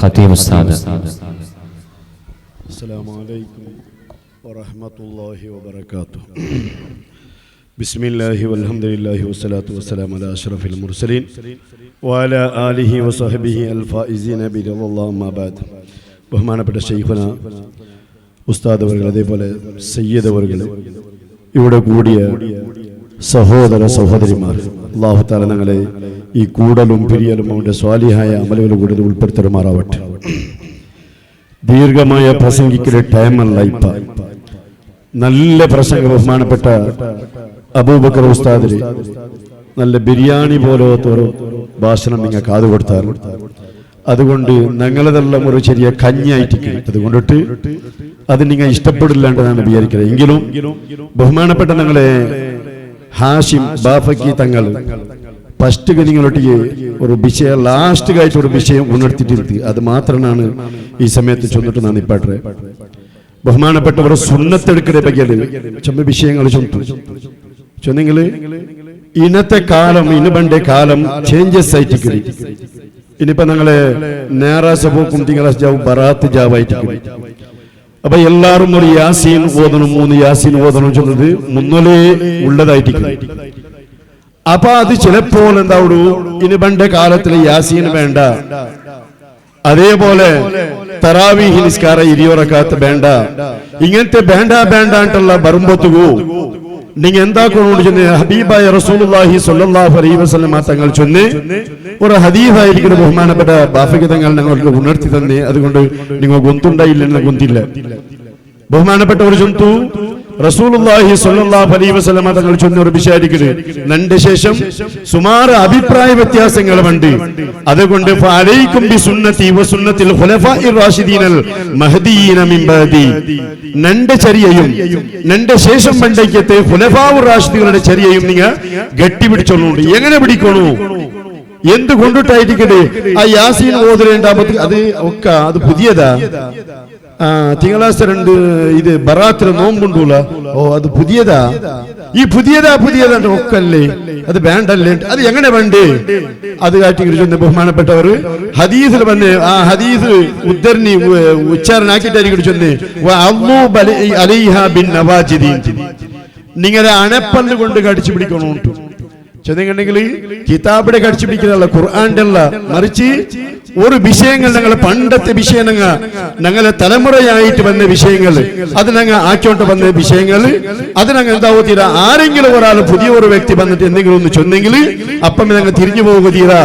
ഖതീബ് ഉസ്താദ്. അസ്സലാമു അലൈക്കും വറഹ്മത്തുള്ളാഹി വബറകാതുഹു. ബിസ്മില്ലാഹി വൽഹംദുലില്ലാഹി വസ്സലാത്തു വസ്സലാമു അലാ അഷ്റഫിൽ മുർസലീൻ വഅലാ ആലിഹി വസഹ്ബിഹി അൽ ഫായിസീന ബിറളില്ലാഹി അമ്മാ ബഅദ്. ബഹുമാനപ്പെട്ട ശൈഖുന ഉസ്താദ് അവர்கள், അതേപോലെ സയ്യിദ് അവர்கள், ഇവിടെ കൂടിയ സഹോദര സഹോദരിമാർ, അല്ലാഹു തആല ഞങ്ങളെ ഈ കൂടലും പിരിയലും അവന്റെ സ്വാലിഹായ അമലുകൾ കൂടുതൽ ഉൾപ്പെടുത്തരുമാറാവട്ടെ. ദീർഘമായ പ്രസംഗിക്കല് ടൈമല്ല ഇപ്പ. നല്ല പ്രസംഗം ബഹുമാനപ്പെട്ട അബൂബക്കർ ഉസ്താദിന് നല്ല ബിരിയാണി പോലത്തെ ഒരു ഭാഷണം നിങ്ങൾ കാതു കൊടുത്താറ്. അതുകൊണ്ട് ഞങ്ങളതെല്ലാം ഒരു ചെറിയ കഞ്ഞിയായിട്ട് അതുകൊണ്ടിട്ട് അത് നിങ്ങൾ ഇഷ്ടപ്പെടില്ലാണ്ടെന്നാണ് വിചാരിക്കുന്നത്. എങ്കിലും ബഹുമാനപ്പെട്ട ഞങ്ങളെ ഹാഷിം ബാഫക്കി തങ്ങൾ ഫസ്റ്റ് നിങ്ങളൊട്ടിക്ക് ഒരു വിഷയം ലാസ്റ്റ് ആയിട്ട് ഒരു വിഷയം ഉണർത്തിട്ടിരുത്തി. അത് മാത്രമാണ് ഈ സമയത്ത് ചൊന്നിട്ട് നാം ഇപ്പാട്ടെ ബഹുമാനപ്പെട്ടവർ സുന്നത്തെടുക്കലെ പറ്റിയത് ചെമ്മ വിഷയങ്ങൾ ചൊന്നെങ്കില് ഇന്നത്തെ കാലം ഇന്ന് പണ്ടേ കാലം ചേഞ്ചസ് ആയിട്ട് ഇനിയിപ്പോ ഞങ്ങളെ നേറാസ പോക്കും തിങ്കളാഴ്ച ജാവും ബറാത്ത് ജാവായിട്ട്. അപ്പൊ എല്ലാരും ഒരു യാസീൻ ഓതണം, 3 യാസീൻ ഓതണം ചൊന്നത് മുന്നോലേ ഉള്ളതായിട്ട്. അപ്പൊ അത് ചിലപ്പോൾ എന്താവൂ ഇനി പണ്ടേ കാലത്തില് യാസീൻ വേണ്ട, അതേപോലെ തറാവീഹ് നിസ്കാരം 20 റക്അത്ത് വേണ്ട, ഇങ്ങനത്തെ വേണ്ടാണ്ടുള്ള ബറുമ്പത്തുകൂ നിങ്ങൾ എന്താക്കണോണ്ട് ചെന്ന് ഹബീബായ റസൂലുള്ളാഹി സ്വല്ലല്ലാഹു അലൈഹി വസല്ലം തങ്ങൾ ചൊന്ന് ഒരു ഹദീസായിരിക്കുന്ന ബഹുമാനപ്പെട്ട ബാഫിക തങ്ങൾ ഞങ്ങൾക്ക് ഉണർത്തി തന്നെ. അതുകൊണ്ട് നിങ്ങൾ ഗൊന്തുണ്ടായില്ലെന്ന് ഗൊന്തില്ല. ബഹുമാനപ്പെട്ട ഒരു ചൊന്തു റസൂലുള്ളാഹി സ്വല്ലല്ലാഹു അലൈഹി വസല്ലം തങ്ങൾ ചൊന്ന ഒരു വിഷയായിരിക്കുന്നത് നന്റെ ശേഷം സുമാറ് അഭിപ്രായ വ്യത്യാസങ്ങളുണ്ട്. അതുകൊണ്ട് ഫഅലൈക്കും ബിസുന്നതി വസുന്നതിൽ ഖുലഫാഇർ റാഷിദീനൽ മഹ്ദിയീന മിൻ ബഅദി, നന്റെ ചര്യയും നന്റെ ശേഷം പണ്ടേക്കത്തെ ഖുലഫാഉർ റാഷിദുകളുടെ ചര്യയും നിങ്ങൾ ഗട്ടിപിടിച്ചോളുണ്ട്. എങ്ങനെ പിടിക്കണു എന്തുകൊണ്ടിട്ടായിരിക്കട്ടെ ആ യാസീൻ ഓതരേണ്ടാമത്തെ അത് ഒക്കെ അത് പുതിയതാ. തിങ്കളാഴ്ച 2 ഇത് ബറാത്തിലെ നോമ്പുണ്ടൂല, ഓ അത് പുതിയതാ. ഈ പുതിയതാ ഒക്കല്ലേ, അത് വേണ്ടല്ലേ, അത് എങ്ങനെ വേണ്ടേ അത് കാട്ടി ബഹുമാനപ്പെട്ടവർ ഹദീസിൽ വന്ന് ആ ഹദീസ് ഉദ്ധരണി ഉച്ചാരണാക്കിട്ടായിരിക്കും ചൊന്ന് നിങ്ങളെ അണപ്പല്ല് കൊണ്ട് കടിച്ചു പിടിക്കണോ ചെന്നെങ്കിൽ കിതാബിടെ കടിച്ചു പിടിക്കുന്നതല്ല, ഖുർആന്റെ അല്ല, മറിച്ച് ഒരു വിഷയങ്ങൾ ഞങ്ങളെ പണ്ടത്തെ വിഷയം ഞങ്ങളെ തലമുറയായിട്ട് വന്ന വിഷയങ്ങൾ അത് ഞങ്ങൾ ആക്കിയോണ്ട് വന്ന വിഷയങ്ങൾ അത് ഞങ്ങൾ എന്താവോ തീരാ. ആരെങ്കിലും ഒരാൾ പുതിയ ഒരു വ്യക്തി വന്നിട്ട് എന്തെങ്കിലും ഒന്ന് ചൊന്നെങ്കിൽ അപ്പം ഞങ്ങൾ തിരിഞ്ഞു പോകുക തീരാ.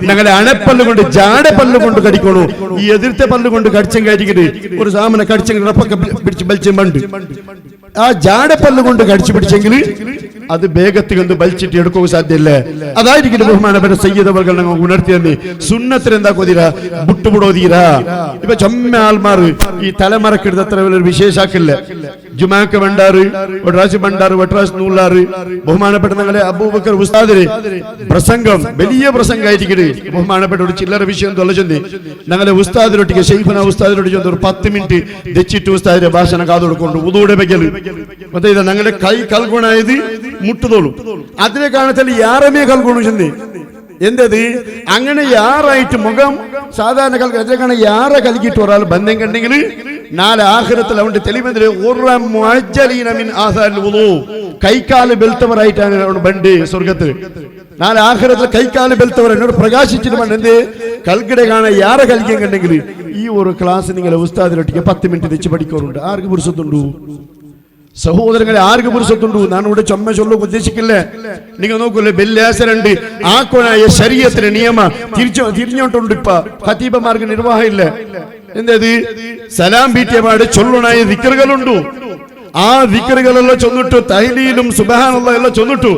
ഞങ്ങളെ അണപ്പല്ല് കൊണ്ട് ജാടപ്പല്ല് കൊണ്ട് കടിക്കണു. ഈ എതിർത്തെ പല്ല് കൊണ്ട് കടിച്ചും കയറ്റിക്കിട്ട് ഒരു സാമന കടിച്ചെങ്കിൽ റപ്പൊക്കെ പിടിച്ച് ബലിച്ചും പണ്ട് ആ ജാടപ്പല്ല് കൊണ്ട് കടിച്ചു പിടിച്ചെങ്കിൽ അത് വേഗത്ത് കണ്ട് വലിച്ചിട്ട് എടുക്കുക സാധ്യല്ല. അതായിരിക്കും ബഹുമാനപ്പെട്ട സയ്യിദ് അവർ ഉണർത്തി തന്നെ സുന്നത്തിന് എന്താ കൊതിരാ വിട്ടുപുടോ തീരാ. ഇപ്പൊ ചൊമ്മ ആൾമാർ ഈ തലമറക്കെടുത്ത് അത്ര വലിയൊരു വിശേഷാക്കില്ല. ജുമാക്ക് വേണ്ടാറ്, ഒട്രാശി വേണ്ടാറ്, ഒട്രാശി നൂലാറ്. ബഹുമാനപ്പെട്ട ഞങ്ങളെ അബൂബക്കർ ഉസ്താദിന് പ്രസംഗം വലിയ പ്രസംഗമായിരിക്കട്ടെ. ബഹുമാനപ്പെട്ട ഒരു ചില്ലറ വിഷയം തൊലച്ചൊന്നി ഞങ്ങളെ ഉസ്താദിനൊട്ടിക്ക് ഷെയ്ഖുന ഉസ്താദിനൊട്ടി ഒരു 10 മിനിറ്റ് ദച്ചിട്ട് ഉസ്താദിന്റെ ഭാഷണ കാതുകൊടുക്കൊണ്ട് ഉദൂടെ വെക്കല് മറ്റേ ഇതാ ഞങ്ങളുടെ കൈ കൽഗുണായത് മുട്ടുതോളും. അതിനെ കാണാൻ യാറമേ കൽഗുണു ചെന്ന് എന്തത് അങ്ങനെ യാറായിട്ട് മുഖം സാധാരണ കൽക്കാണ് യാറ കൽക്കിട്ട് ഒരാൾ ബന്ധം കണ്ടെങ്കിൽ 4 ആഖിറത്തിൽ അവന്റെ തെളിവെന്തിന് കൈക്കാല് ബെൽത്തവരായിട്ടാണ് ബണ്ട് സ്വർഗത്ത്. 4 ആഖിറത്തിൽ കൈക്കാല് ബെൽത്തവർ എന്നോട് പ്രകാശിച്ചിട്ട് പണ്ട് എന്ത് കൽക്കിടെ കാണാൻ യാറ കൽക്കാൻ കണ്ടെങ്കിൽ ഈ ഒരു ക്ലാസ് നിങ്ങളെ ഉസ്താദിനൊട്ടിക്ക് 10 മിനിറ്റ് വെച്ച് പഠിക്കാറുണ്ട്. ആർക്ക് പുരുഷത്തുണ്ടു സഹോദരങ്ങളെ, ആർക്ക് പുരുഷത്തുണ്ടു? ഞാനിവിടെ ചൊമ്മ ചൊല്ലും ഉദ്ദേശിക്കില്ലേ. നിങ്ങൾ നോക്കൂല്ലേ ബെല്യാസരുണ്ട് ആക്കോനായ ശരീഅത്തിന് നിയമ തിരിഞ്ഞോട്ടുണ്ട്. ഇപ്പൊ ഖതീബമാർക്ക് നിർവാഹം ഇല്ല. എന്തത് സലാം ബീറ്റിയപാട് ചൊല്ലണായ ദിക്റുകളുണ്ട്. ആ ദിക്റുകളെല്ലാം ചൊന്നിട്ടു തഹ്ലീലും സുബ്ഹാനല്ലാഹ് എല്ലാം ചൊന്നിട്ടു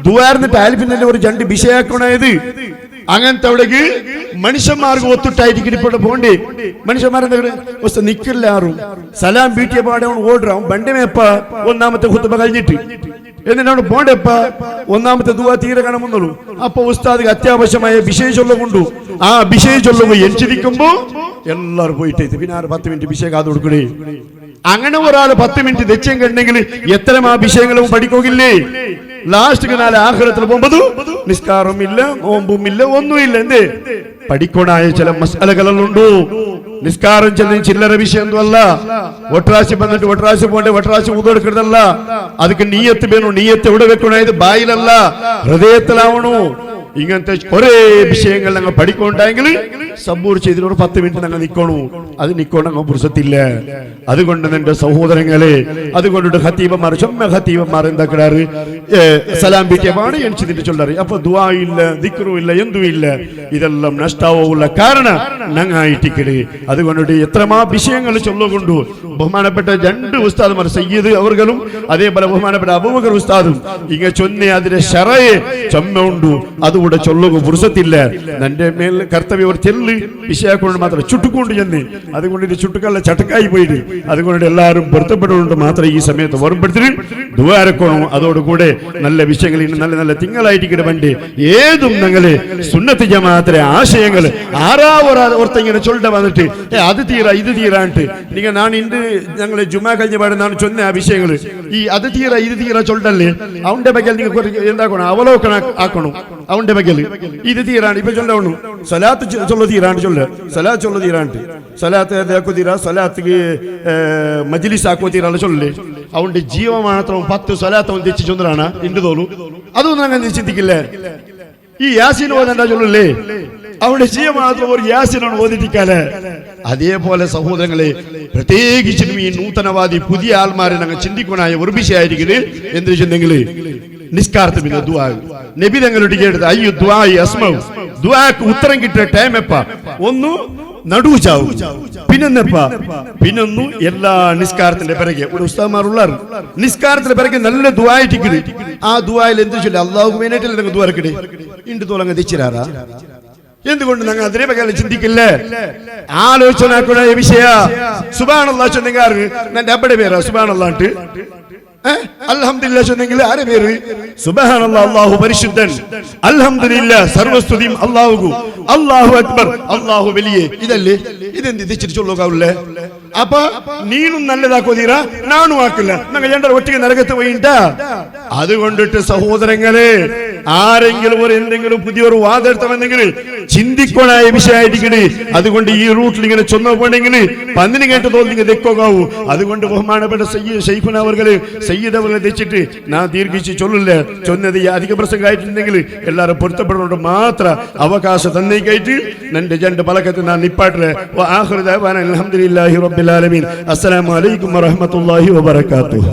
ദുആർന്നിട്ട് ആൽഫിന്റെ ഒരു 2 വിഷയാക്കണായത്. അങ്ങനത്തെ അവിടേക്ക് മനുഷ്യന്മാർക്ക് ഒത്തിട്ടായിരിക്കും ഇപ്പോൾ പോണ്ടേ. മനുഷ്യന്മാരെന്താ നിക്കില്ലാറും സലാം ബീറ്റിയ പാടെ ഓടുറാവും ബണ്ടമേപ്പ ഒന്നാമത്തെ ഖുത്ബ കഴിഞ്ഞിട്ട് എന്നിട്ടാണ് പോണ്ടേപ്പ ഒന്നാമത്തെ ദുആ തീരെ കാണുമെന്നുള്ളൂ. അപ്പൊ ഉസ്താദ് അത്യാവശ്യമായ വിഷയം ചൊല്ലുകൊണ്ടു ആ വിഷയം ചൊല്ലുമ്പോ എഞ്ചിരിക്കുമ്പോ എല്ലാവരും പോയിട്ട് പിന്നെ 10 മിനിറ്റ് വിഷയം കാത് കൊടുക്കണേ. അങ്ങനെ ഒരാൾ 10 മിനിറ്റ് ദക്ഷ്യം കണ്ടെങ്കിൽ എത്ര ആ വിഷയങ്ങളും പഠിക്കില്ലേ? ലാസ്റ്റ് നാളെ ആഖിറത്തിൽ പോകുമ്പോൾ നിസ്കാരവും ഇല്ല, നോമ്പും ഇല്ല, ഒന്നുമില്ല. എന്തേ? പഠിക്കണായ ചില മസാലകളുണ്ടോ? നിസ്കാരം ചെല്ലുന്ന ചില്ലറ വിഷയമൊന്നുമല്ല. ഒട്ടറാശി വന്നിട്ട് ഒട്ടറാശി പോകണ്ടേ, ഒട്ടറാശി ഊതെടുക്കുന്നതല്ല. അതൊക്കെ നീയത്ത് വേണം. നീയത്ത് എവിടെ വെക്കണത്? ബായിലല്ല, ഹൃദയത്തിലാവണോ. ഇങ്ങനത്തെ കുറെ വിഷയങ്ങൾ ഞങ്ങൾ പഠിക്കൊണ്ടെങ്കിൽ സബൂർ ചെയ്തിട്ട് 10 മിനിറ്റ് ഞങ്ങൾ നിൽക്കണു. അത് നിൽക്കണം ഞങ്ങൾ പുരുഷത്തില്ല. അതുകൊണ്ട് എന്റെ സഹോദരങ്ങളെ, അതുകൊണ്ടിട്ട് ഹത്തീബന്മാർ ഹത്തീബന്മാർ എന്താക്കാറ്? സലാം ബീറ്റിയമാണ് എണിച്ചിട്ട് ചൊല്ലാറ്. അപ്പൊ ദുആ ഇല്ല, ദിക്റും ഇല്ല, എന്തും ഇല്ല. ഇതെല്ലാം നഷ്ടാവുള്ള കാരണം ഞങ്ങായിട്ടിക്കല്. അതുകൊണ്ടിട്ട് എത്രമാ വിഷയങ്ങൾ ചൊല്ലുകൊണ്ടു. ബഹുമാനപ്പെട്ട 2 ഉസ്താദുമാർ, സയ്യിദ് അവർകളും അതേപോലെ ബഹുമാനപ്പെട്ട അബൂബക്കർ ഉസ്താദും ഇങ്ങ ചൊന്നെ അതിന്റെ ശറയെ ചൊമ്മുണ്ടു. അതുകൂടെ ചൊല്ലുക പുരുഷത്തില്ല. എന്റെ മേൽ കർത്തവ്യം ഒരു ചെല്ല് വിഷയക്കൊണ്ട് മാത്രം ചുട്ടുകൊണ്ട് ചെന്ന് അതുകൊണ്ട് ഇത് ചുട്ടുക്കല്ല ചട്ടക്കായി പോയിട്ട് അതുകൊണ്ട് എല്ലാവരും പൊരുത്തപ്പെടുകൊണ്ട് മാത്രം ഈ സമയത്ത് ഓർമ്മപ്പെടുത്തി ദുആരക്കണം. അതോടുകൂടെ നല്ല വിഷയങ്ങൾ നല്ല നല്ല തിങ്കളായിട്ട് വണ്ടി ഏതും ഞങ്ങള് സുന്നത്ത് ജമാഅത്തിലെ ആശയങ്ങൾ ഓർത്തിങ്ങനെ ചൊല്ല വന്നിട്ട് അത് തീരാ ഇത് തീരാണ്ട് നിങ്ങൾ നാണ് ഇണ്ട് ഞങ്ങള് ജുമാ കഴിഞ്ഞ പാടെ നാണ് ചൊന്ന ആ വിഷയങ്ങൾ ഈ അത് തീരാ ഇത് തീരാ ചൊല്ലല്ലേ അവന്റെ ബഗൽ നിങ്ങൾ എന്താക്കണം? അവലോകനം ആക്കണം. അവന്റെ ബഗൽ ഇത് തീരാണ്ട് ഇപ്പൊ ചൊല്ലണു. സലാത്ത് ചൊല്ല തീരാണ്ട് ചൊല്ല, സലാത്ത് ചൊല്ല തീരാണ്ട്, സലാത്ത് ദേക്കോ തീരാ, സലാത്ത് മജ്ലിസ് ആക്കോ തീരാ ചൊല്ലേ. അവന്റെ ജീവമാത്രം 10 സലാത്ത് തെച്ചു ചൊന്നാണ് ഇണ്ട് തോന്നു. അതൊന്നും അങ്ങനെ ചിന്തിക്കില്ലേ? ഈ യാസീൻ ഓതണ്ട ചൊല്ലല്ലേ? അവന്റെ ജീവമാത്രം ഒരു യാസീനാണ് ഓതിട്ടിക്കാല്. അതേപോലെ സഹോദരങ്ങളെ, പ്രത്യേകിച്ചും ഈ നൂതനവാദി പുതിയ ആൾമാരെ ഞങ്ങൾ ചിന്തിക്കാനായ ഒരു വിഷയമായിരിക്കുന്നത് എന്ത് വെച്ചിട്ടുണ്ടെങ്കിൽ നിസ്കാരത്തിൽ പിന്നെ ദുആ. നബി തങ്ങളുടെ കേട്ടത് അയ്യോ ദുആഇ അസ്മഉ, ദുആക്ക് ഉത്തരം കിട്ടിയ ടൈം എപ്പാ? ഒന്ന് നടുവ് ചാവും, പിന്നൊന്നു എല്ലാ നിസ്കാരത്തിന്റെ പിറകെ ഒരു ഉസ്താദ്മാരുള്ള നിസ്കാരത്തിന്റെ പിറകെ നല്ല ദുആയിട്ടിക്കല്. ആ ദുആയിൽ എന്ത് ചൊല്ലി? അല്ലാഹു വേണ്ടിയിട്ടല്ലേ നിങ്ങൾ ദുആരക്കടേ ഇണ്ട് തോലങ്ങ് തെച്ചിരാറാ. എന്തുകൊണ്ട് ഞങ്ങൾ അതിനെ പറ്റി ചിന്തിക്കില്ലേ? ആലോചന വിഷയ സുബ്ഹാനല്ലാഹ് ചൊന്നെങ്കിൽ എന്റെ അപ്പയുടെ പേരാ സുബ്ഹാനല്ലാഹ്. അൽഹംദുലില്ലാഹ് ചൊന്നെങ്കിൽ ആരെ പേര്? സുബ്ഹാനല്ലാഹ്, അല്ലാഹു പരിശുദ്ധൻ, അൽഹംദുലില്ലാഹ് സർവസ്തുതിയും അല്ലാഹുവു, അല്ലാഹു അക്ബർ, അല്ലാഹു വലിയ. ഇതല്ലേ ഇതെന്ത് തിരിച്ചിട്ട് ചൊല്ലുകാവൂല്ലേ? അപ്പൊ നീനും നല്ലതാക്കോ തീരാ, നാണു ആക്കില്ല. ഞങ്ങൾ രണ്ടര ഒറ്റയ്ക്ക് നരകത്ത് പോയിട്ടാ. അതുകൊണ്ടിട്ട് സഹോദരങ്ങളെ, ആരെങ്കിലും ഒരു എന്തെങ്കിലും പുതിയൊരു വാദെടുത്തമെന്നെങ്കിൽ ചിന്തിക്കണായ വിഷയമായിരിക്കണേ. അതുകൊണ്ട് ഈ റൂട്ടിൽ ഇങ്ങനെ ചൊന്ന പോണെങ്കിൽ 10 കേട്ട് തോന്നി തെക്കോകാവൂ. അതുകൊണ്ട് ബഹുമാനപ്പെട്ട ശൈഖുന അവർകള് സയ്യിദ് അവരെ തെച്ചിട്ട് ഞാൻ ദീർഘിച്ച് ചൊല്ലില്ല. ചൊന്നത് ഈ അധിക പ്രസംഗമായിട്ടുണ്ടെങ്കിൽ എല്ലാവരും പൊരുത്തപ്പെടുന്നോണ്ട് മാത്രം അവകാശം തന്നേക്കായിട്ട് എന്റെ 2 പലക്കത്ത് ഞാൻ നിപ്പാട്ടില്ല. അൽഹംദുലില്ലാഹി റബ്ബിൽ ആലമീൻ. അസ്സലാമു അലൈക്കും വറഹ്മത്തുള്ളാഹി വബറകാതുഹു.